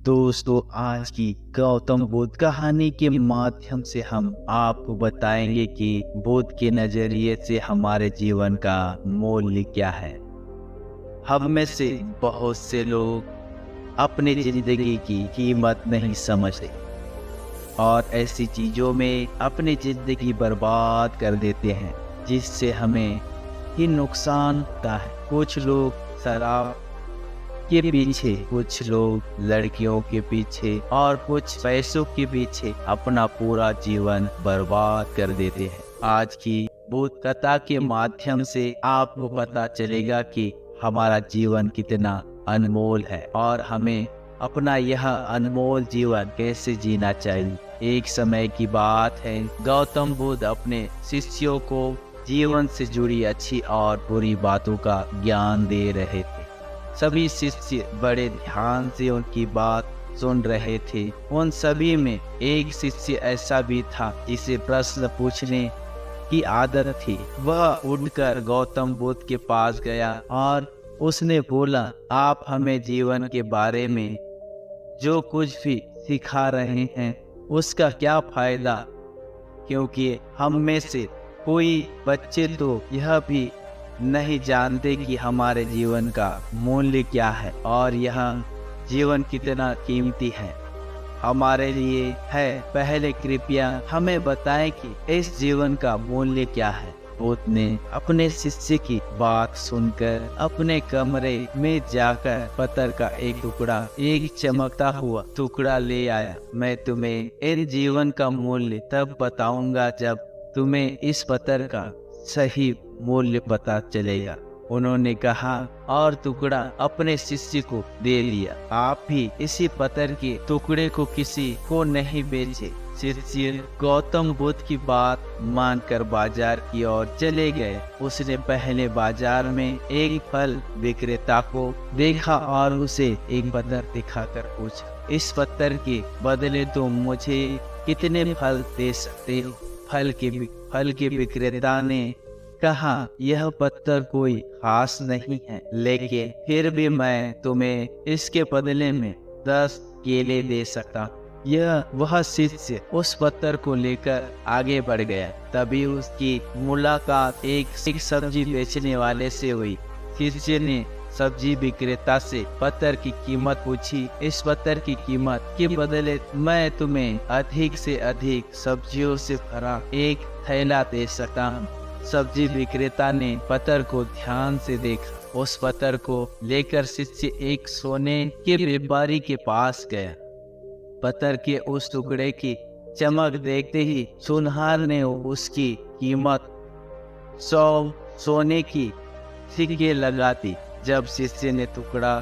दोस्तों, आज की गौतम बुद्ध कहानी के माध्यम से हम आपको बताएंगे कि बुद्ध के नजरिए से हमारे जीवन का मूल्य क्या है। हम में से बहुत से लोग अपनी जिंदगी की कीमत नहीं समझते और ऐसी चीजों में अपनी जिंदगी बर्बाद कर देते हैं जिससे हमें ही नुकसान होता है। कुछ लोग शराब के पीछे, कुछ लोग लड़कियों के पीछे और कुछ पैसों के पीछे अपना पूरा जीवन बर्बाद कर देते हैं। आज की बुद्ध कथा के माध्यम से आपको पता चलेगा कि हमारा जीवन कितना अनमोल है और हमें अपना यह अनमोल जीवन कैसे जीना चाहिए। एक समय की बात है, गौतम बुद्ध अपने शिष्यों को जीवन से जुड़ी अच्छी और बुरी बातों का ज्ञान दे रहे थे। सभी शिष्य बड़े ध्यान से उनकी बात सुन रहे थे। उन सभी में एक शिष्य ऐसा भी था जिसे प्रश्न पूछने की आदत थी। वह उठकर गौतम बुद्ध के पास गया और उसने बोला, आप हमें जीवन के बारे में जो कुछ भी सिखा रहे हैं उसका क्या फायदा, क्योंकि हम में से कोई बच्चे तो यह भी नहीं जानते कि हमारे जीवन का मूल्य क्या है और यह जीवन कितना कीमती है हमारे लिए है। पहले कृपया हमें बताएं कि इस जीवन का मूल्य क्या है। बुद्ध ने अपने शिष्य की बात सुनकर अपने कमरे में जाकर पत्थर का एक चमकता हुआ टुकड़ा ले आया। मैं तुम्हें इन जीवन का मूल्य तब बताऊंगा जब तुम्हें इस पत्थर का सही मूल्य पता चलेगा, उन्होंने कहा और टुकड़ा अपने शिष्य को दे लिया। आप भी इसी पत्थर के टुकड़े को किसी को नहीं बेचे। शिष्य गौतम बुद्ध की बात मानकर बाजार की ओर चले गए। उसने पहले बाजार में एक फल विक्रेता को देखा और उसे एक पत्थर दिखाकर पूछा, इस पत्थर के बदले तुम मुझे कितने फल दे सकते हो? फल के विक्रेता ने कहा, यह पत्थर कोई खास नहीं है, लेकिन फिर भी मैं तुम्हें इसके बदले में 10 केले दे सकता। यह वह शिष्य उस पत्थर को लेकर आगे बढ़ गया। तभी उसकी मुलाकात एक सब्जी बेचने वाले से हुई। शिष्य ने सब्जी विक्रेता से पत्थर की कीमत पूछी। इस पत्थर की कीमत के बदले मैं तुम्हें अधिक से अधिक सब्जियों से भरा एक थैला दे सकता हूँ। सब्जी विक्रेता ने पत्थर को ध्यान से देखा। उस पत्थर को लेकर शिष्य एक सोने के व्यापारी के पास गया। पत्थर के उस टुकड़े की चमक देखते ही सुनहार ने उसकी कीमत 100 सोने की सिक्के लगा दी। जब शिष्य ने टुकड़ा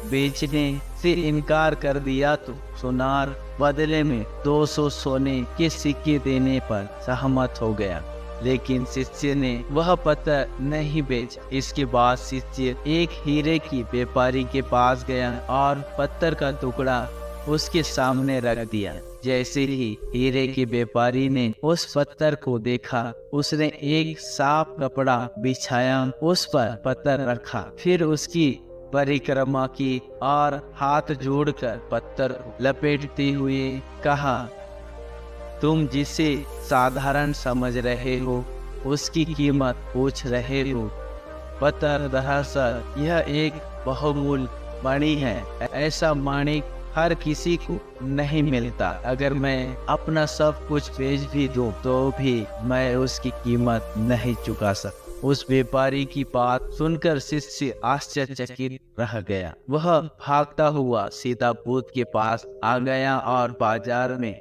बेचने से इनकार कर दिया तो सुनार बदले में 200 सोने के सिक्के देने पर सहमत हो गया, लेकिन शिष्य ने वह पत्थर नहीं बेचा। इसके बाद शिष्य एक हीरे की व्यापारी के पास गया और पत्थर का टुकड़ा उसके सामने रख दिया। जैसे ही हीरे के व्यापारी ने उस पत्थर को देखा, उसने एक साफ कपड़ा बिछाया, उस पर पत्थर रखा, फिर उसकी परिक्रमा की और हाथ जोड़कर पत्थर लपेटते हुए कहा, तुम जिसे साधारण समझ रहे हो उसकी कीमत पूछ रहे हो। पत्थर दरअसल यह एक बहुमूल्य मणि है। ऐसा मणि हर किसी को नहीं मिलता। अगर मैं अपना सब कुछ बेच भी दूं तो भी मैं उसकी कीमत नहीं चुका सकता। उस व्यापारी की बात सुनकर शिष्य आश्चर्यचकित रह गया। वह भागता हुआ सीधा बुद्ध के पास आ गया और बाजार में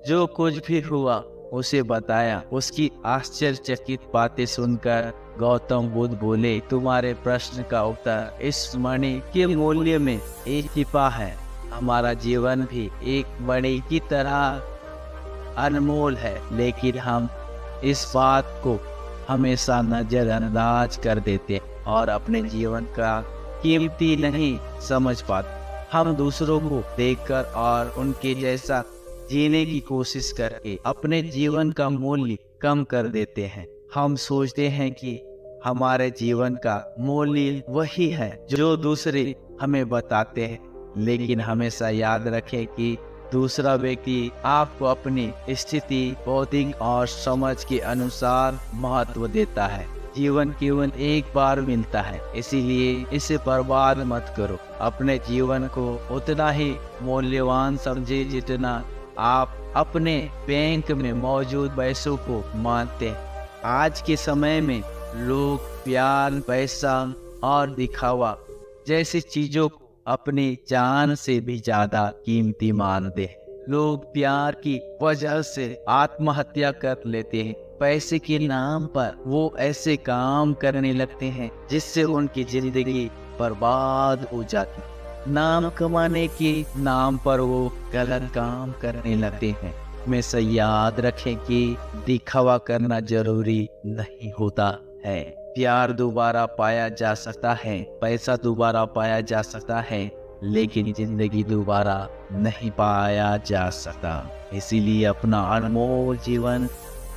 जो कुछ भी हुआ उसे बताया। उसकी आश्चर्यचकित बातें सुनकर गौतम बुद्ध बोले, तुम्हारे प्रश्न का उत्तर इस मणि के मूल्य में एक छिपा है। हमारा जीवन भी एक मणि की तरह अनमोल है, लेकिन हम इस बात को हमेशा नजरअंदाज कर देते और अपने जीवन का कीमती नहीं समझ पाते। हम दूसरों को देखकर और उनके जैसा जीने की कोशिश करके अपने जीवन का मूल्य कम कर देते हैं। हम सोचते हैं कि हमारे जीवन का मूल्य वही है जो दूसरे हमें बताते हैं, लेकिन हमेशा याद रखें कि दूसरा व्यक्ति आपको अपनी स्थिति, बौद्धिक और समझ के अनुसार महत्व देता है। जीवन केवल एक बार मिलता है, इसीलिए इसे बर्बाद मत करो। अपने जीवन को उतना ही मूल्यवान समझे जितना आप अपने बैंक में मौजूद पैसों को मानते हैं। आज के समय में लोग प्यार, पैसा और दिखावा जैसी चीजों को अपनी जान से भी ज्यादा कीमती मानते हैं। लोग प्यार की वजह से आत्महत्या कर लेते हैं। पैसे के नाम पर वो ऐसे काम करने लगते हैं जिससे उनकी जिंदगी बर्बाद हो जाती है। नाम कमाने के नाम पर वो गलत काम करने लगते हैं। हमेशा याद रखें कि दिखावा करना जरूरी नहीं होता है। प्यार दोबारा पाया जा सकता है, पैसा दोबारा पाया जा सकता है, लेकिन जिंदगी दोबारा नहीं पाया जा सकता। इसीलिए अपना अनमोल जीवन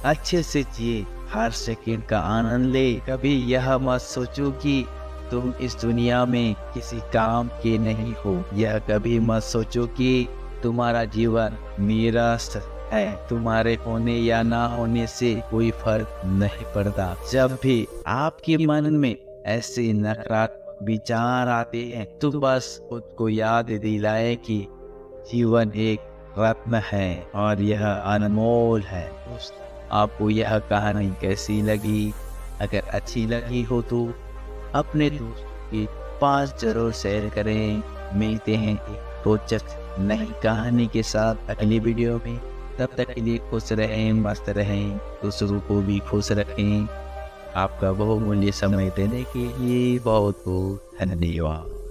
अच्छे से जिए, हर सेकंड का आनंद ले। कभी यह मत सोचो कि तुम इस दुनिया में किसी काम के नहीं हो। यह कभी मत सोचो कि तुम्हारा जीवन निरस्त है। तुम्हारे होने या ना होने से कोई फर्क नहीं पड़ता। जब भी आपके मन में ऐसे नकारात्मक विचार आते हैं तो बस खुद को याद दिलाए कि जीवन एक रत्न है और यह अनमोल है। आपको यह कहानी कैसी लगी? अगर अच्छी लगी हो तो अपने दोस्तों के पास जरूर शेयर करें। मिलते हैं एक रोचक नई कहानी के साथ अगली वीडियो में। तब तक के लिए खुश रहें, मस्त रहें, दूसरों को भी खुश रखें। आपका बहुमूल्य समय देने के लिए बहुत बहुत धन्यवाद।